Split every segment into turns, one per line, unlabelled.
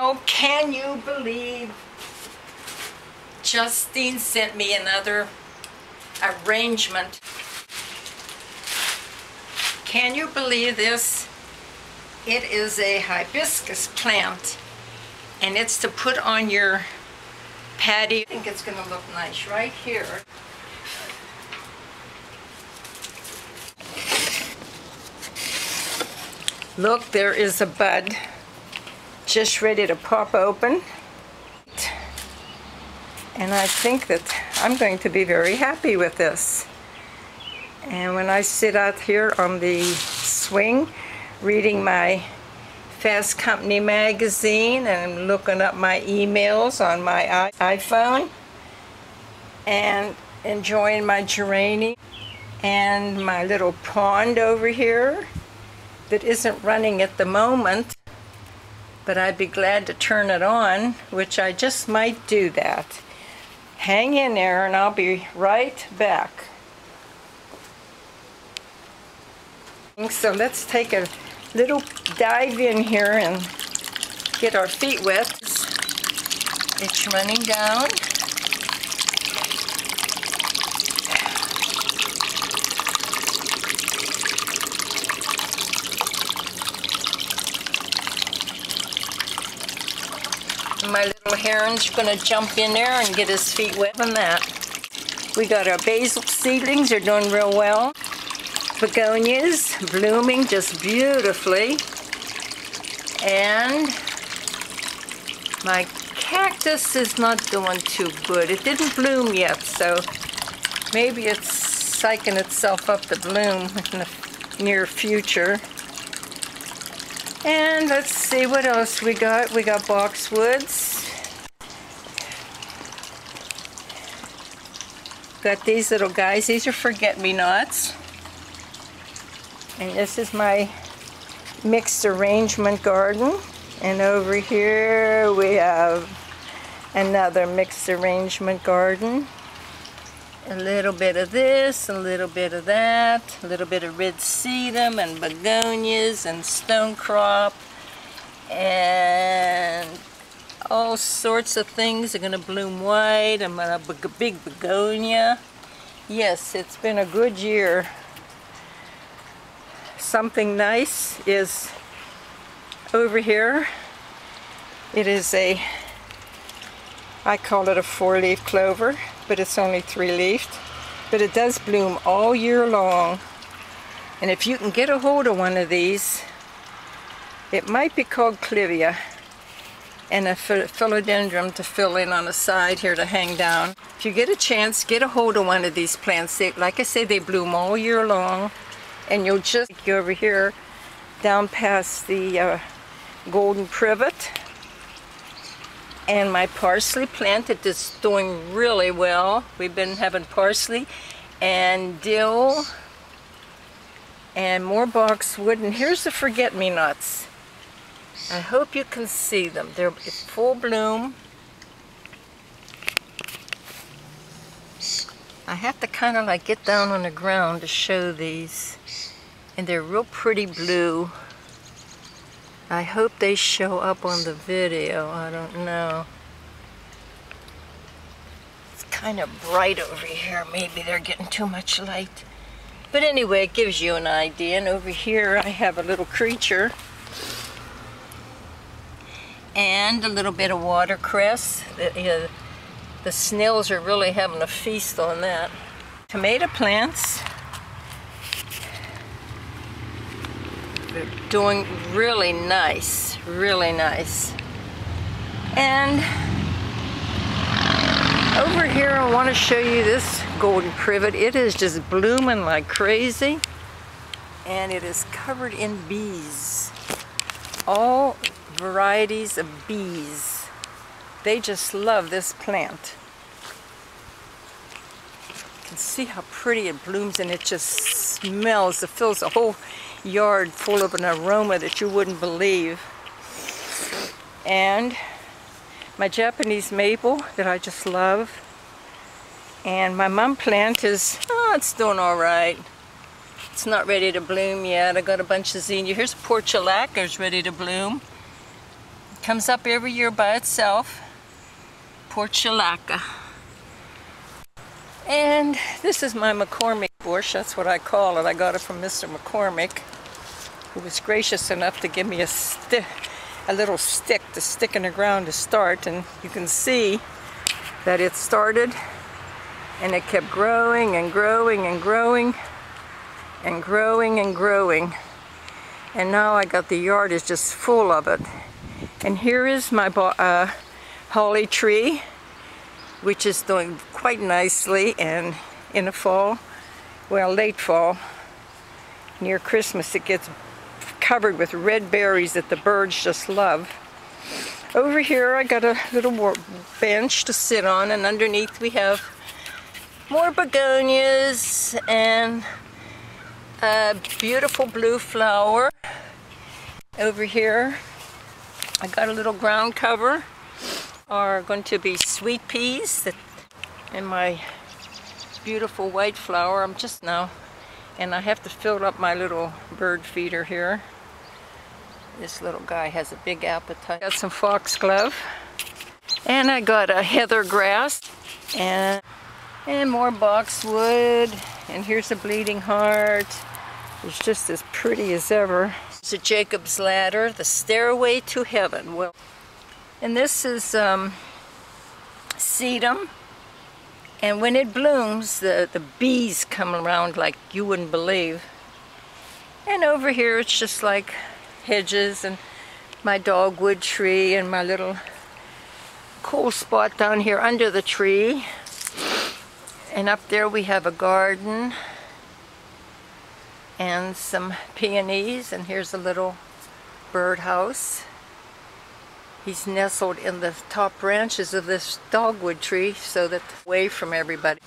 Oh, can you believe Justine sent me another arrangement? Can you believe this? It is a hibiscus plant, and it's to put on your patio. I think it's going to look nice right here. Look, there is a bud just ready to pop open. And I think that I'm going to be very happy with this. And when I sit out here on the swing reading my Fast Company magazine and looking up my emails on my iPhone and enjoying my geranium and my little pond over here that isn't running at the moment, but I'd be glad to turn it on, which I just might do that. Hang in there and I'll be right back. So let's take a little dive in here and get our feet wet. It's running down. My little heron's gonna jump in there and get his feet wet on that. We got our basil seedlings, they're doing real well. Begonias blooming just beautifully. And my cactus is not doing too good. It didn't bloom yet, so maybe it's psyching itself up to bloom in the near future. And let's see what else we got. We got boxwoods. Got these little guys. These are forget-me-nots. And this is my mixed arrangement garden. And over here we have another mixed arrangement garden. A little bit of this, a little bit of that, a little bit of red sedum and begonias and stonecrop and all sorts of things are going to bloom white. I'm a big begonia. Yes, it's been a good year. Something nice is over here. It is I call it a 4-leaf clover, but it's only 3-leafed. But it does bloom all year long. And if you can get a hold of one of these, it might be called clivia, and a philodendron to fill in on the side here to hang down. If you get a chance, get a hold of one of these plants. Like I say, they bloom all year long. And you'll just go over here down past the golden privet. And my parsley plant is doing really well. We've been having parsley and dill and more boxwood. And here's the forget-me-nots. I hope you can see them. They're in full bloom. I have to kind of like get down on the ground to show these. And they're real pretty blue. I hope they show up on the video. I don't know. It's kind of bright over here. Maybe they're getting too much light. But anyway, it gives you an idea. And over here I have a little creature. And a little bit of watercress. The snails are really having a feast on that. Tomato plants. They're doing really nice, really nice. And over here I want to show you this golden privet. It is just blooming like crazy, and it is covered in bees. All varieties of bees. They just love this plant. You can see how pretty it blooms, and it just smells. It fills the whole yard full of an aroma that you wouldn't believe. And my Japanese maple that I just love. And my mum plant is, it's doing all right. It's not ready to bloom yet. I got a bunch of zinnia. Here's portulaca is ready to bloom. Comes up every year by itself. Portulaca. And this is my McCormick bush. That's what I call it. I got it from Mr. McCormick, who was gracious enough to give me a little stick to stick in the ground to start. And you can see that it started and it kept growing and growing and growing and growing and growing. And now I got the yard is just full of it. And here is my holly tree, which is doing quite nicely. And in the fall, well, late fall, near Christmas, it gets covered with red berries that the birds just love. Over here I got a little bench to sit on, and underneath we have more begonias and a beautiful blue flower. Over here I got a little ground cover, are going to be sweet peas and my beautiful white flower. I'm just now, and I have to fill up my little bird feeder here. This little guy has a big appetite. Got some foxglove, and I got a heather grass, and more boxwood, and here's a bleeding heart. It's just as pretty as ever. It's a Jacob's ladder, the stairway to heaven. Well, and this is sedum, and when it blooms, the bees come around like you wouldn't believe. And over here it's just like hedges and my dogwood tree and my little cool spot down here under the tree. And up there we have a garden and some peonies, and here's a little birdhouse. He's nestled in the top branches of this dogwood tree so that away from everybody.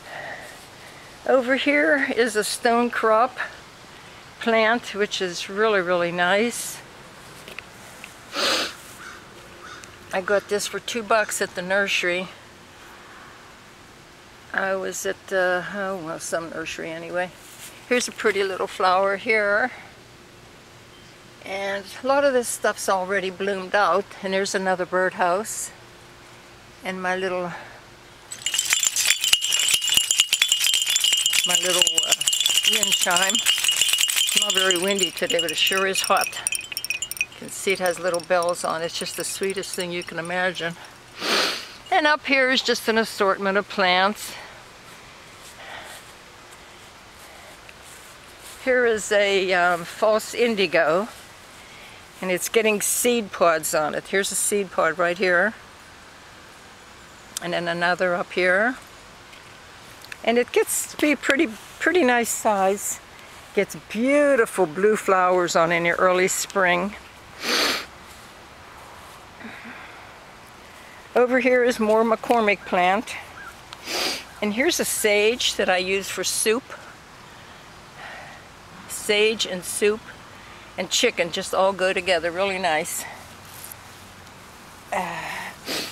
Over here is a stone crop plant, which is really nice. I got this for $2 at the nursery. I was at some nursery anyway. Here's a pretty little flower here. And a lot of this stuff's already bloomed out. And there's another birdhouse. And my little wind chime. It's not very windy today, but it sure is hot. You can see it has little bells on it. It's just the sweetest thing you can imagine. And up here is just an assortment of plants. Here is a false indigo, and it's getting seed pods on it. Here's a seed pod right here, and then another up here. And it gets to be pretty nice size. Gets beautiful blue flowers on in the early spring. Over here is more McCormick plant. And here's a sage that I use for soup. Sage and soup and chicken just all go together really nice.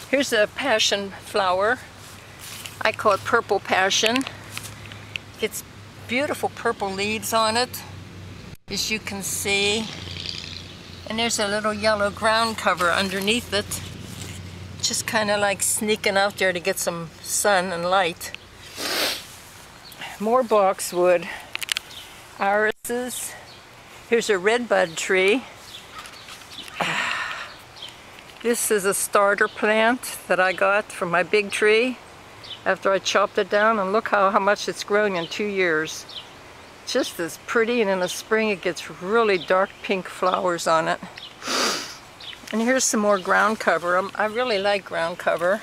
Here's a passion flower. I call it purple passion. It's beautiful purple leaves on it, as you can see. And there's a little yellow ground cover underneath it. Just kind of like sneaking out there to get some sun and light. More boxwood. Irises. Here's a redbud tree. This is a starter plant that I got from my big tree after I chopped it down, and look how much it's grown in 2 years. Just as pretty, and in the spring it gets really dark pink flowers on it. And here's some more ground cover. I really like ground cover.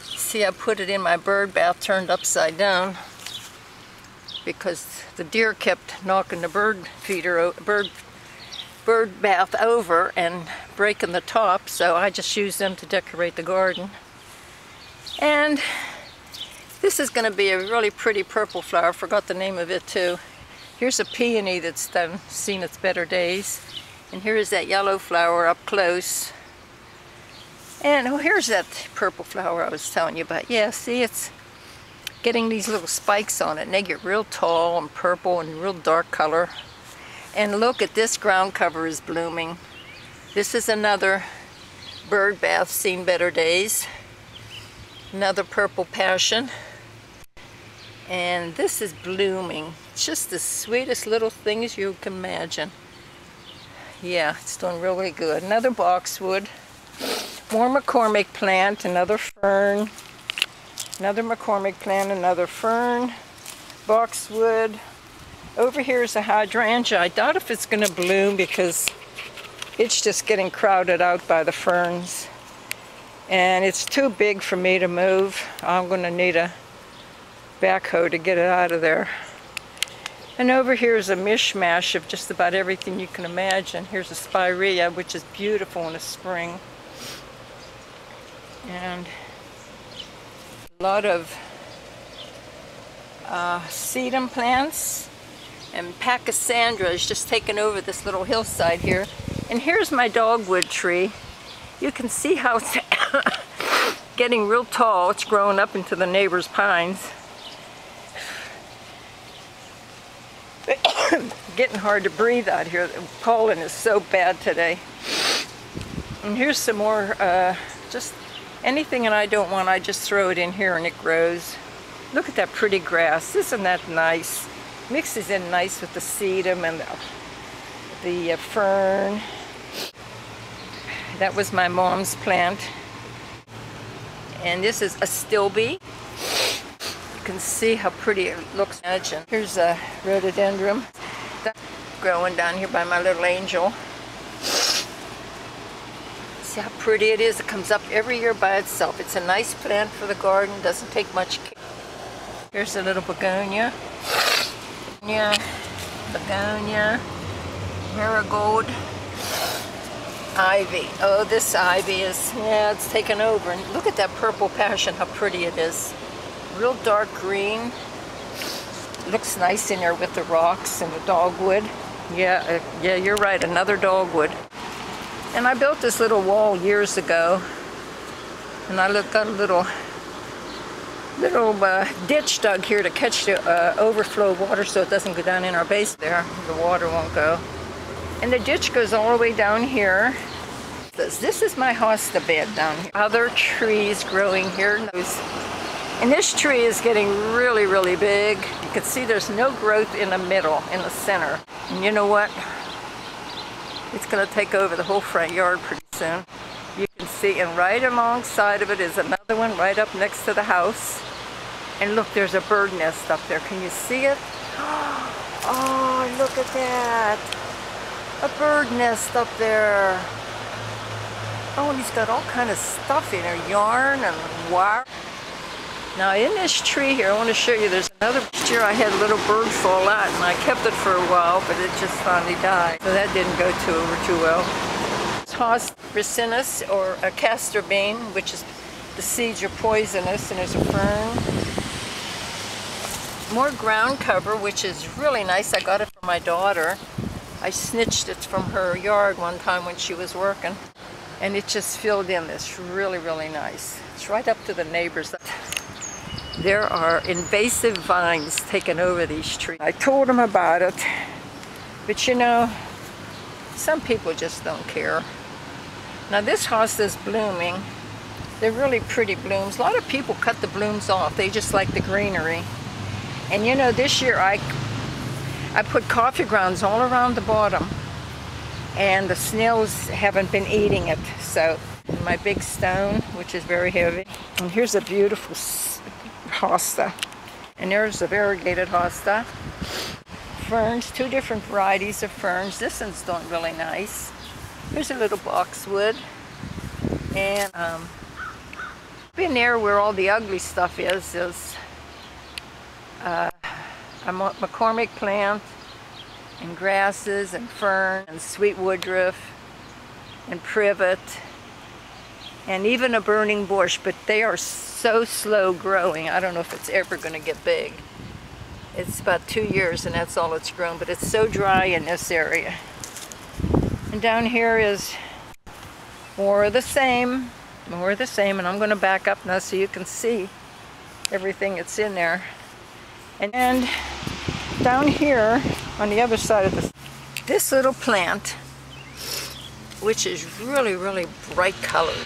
See, I put it in my bird bath turned upside down because the deer kept knocking the bird bath over and breaking the top, so I just use them to decorate the garden. And this is going to be a really pretty purple flower. I forgot the name of it too. Here's a peony that's seen its better days. And here is that yellow flower up close. And oh, here's that purple flower I was telling you about. Yeah, see, it's getting these little spikes on it, and they get real tall and purple and real dark color. And look at this ground cover is blooming. This is another bird bath, seen better days. Another purple passion. And this is blooming. It's just the sweetest little things you can imagine. Yeah, it's doing really good. Another boxwood. More McCormick plant, another fern. Another McCormick plant, another fern. Boxwood. Over here is a hydrangea. I doubt if it's going to bloom because it's just getting crowded out by the ferns. And it's too big for me to move. I'm going to need a backhoe to get it out of there. And over here is a mishmash of just about everything you can imagine. Here's a spirea, which is beautiful in the spring. And a lot of sedum plants. And Pachysandra is just taking over this little hillside here. And here's my dogwood tree. You can see how it's getting real tall. It's growing up into the neighbor's pines. Getting hard to breathe out here. The pollen is so bad today. And here's some more, just anything that I don't want, I just throw it in here and it grows. Look at that pretty grass. Isn't that nice? Mixes in nice with the sedum and the fern. That was my mom's plant. And this is a stilby. You can see how pretty it looks. Here's a rhododendron. That's growing down here by my little angel. See how pretty it is? It comes up every year by itself. It's a nice plant for the garden. Doesn't take much care. Here's a little begonia. Begonia. Marigold. Ivy. Oh, this ivy is, yeah, it's taken over. And look at that purple passion, how pretty it is. Real dark green. Looks nice in there with the rocks and the dogwood. Yeah, you're right, another dogwood. And I built this little wall years ago. And I got a little ditch dug here to catch the overflow water so it doesn't go down in our base there. The water won't go. And the ditch goes all the way down here. This is my hosta bed down here. Other trees growing here. And this tree is getting really, really big. You can see there's no growth in the middle, in the center. And you know what? It's going to take over the whole front yard pretty soon. You can see, and right alongside of it is another one right up next to the house. And look, there's a bird nest up there. Can you see it? Oh, look at that. A bird nest up there. Oh, and he's got all kind of stuff in there, yarn and wire. Now in this tree here, I want to show you, there's another year I had a little bird fall out and I kept it for a while, but it just finally died. So that didn't go too well. It's Hosta ricinus, or a castor bean, which is, the seeds are poisonous, and there's a fern. More ground cover, which is really nice. I got it for my daughter. I snitched it from her yard one time when she was working, and it just filled in this really, really nice. It's right up to the neighbors. There are invasive vines taking over these trees. I told them about it, but you know, some people just don't care. Now this hosta is blooming. They're really pretty blooms. A lot of people cut the blooms off. They just like the greenery. And you know, this year I put coffee grounds all around the bottom, and the snails haven't been eating it. So my big stone, which is very heavy. And here's a beautiful hosta. And there's a variegated hosta. Ferns, two different varieties of ferns. This one's doing really nice. Here's a little boxwood. And in there where all the ugly stuff is a McCormick plant, and grasses, and fern, and sweet woodruff, and privet, and even a burning bush, but they are so slow growing. I don't know if it's ever going to get big. It's about 2 years and that's all it's grown, but it's so dry in this area. And down here is more of the same, and I'm going to back up now so you can see everything that's in there. And down here on the other side of this little plant which is really, really bright colors.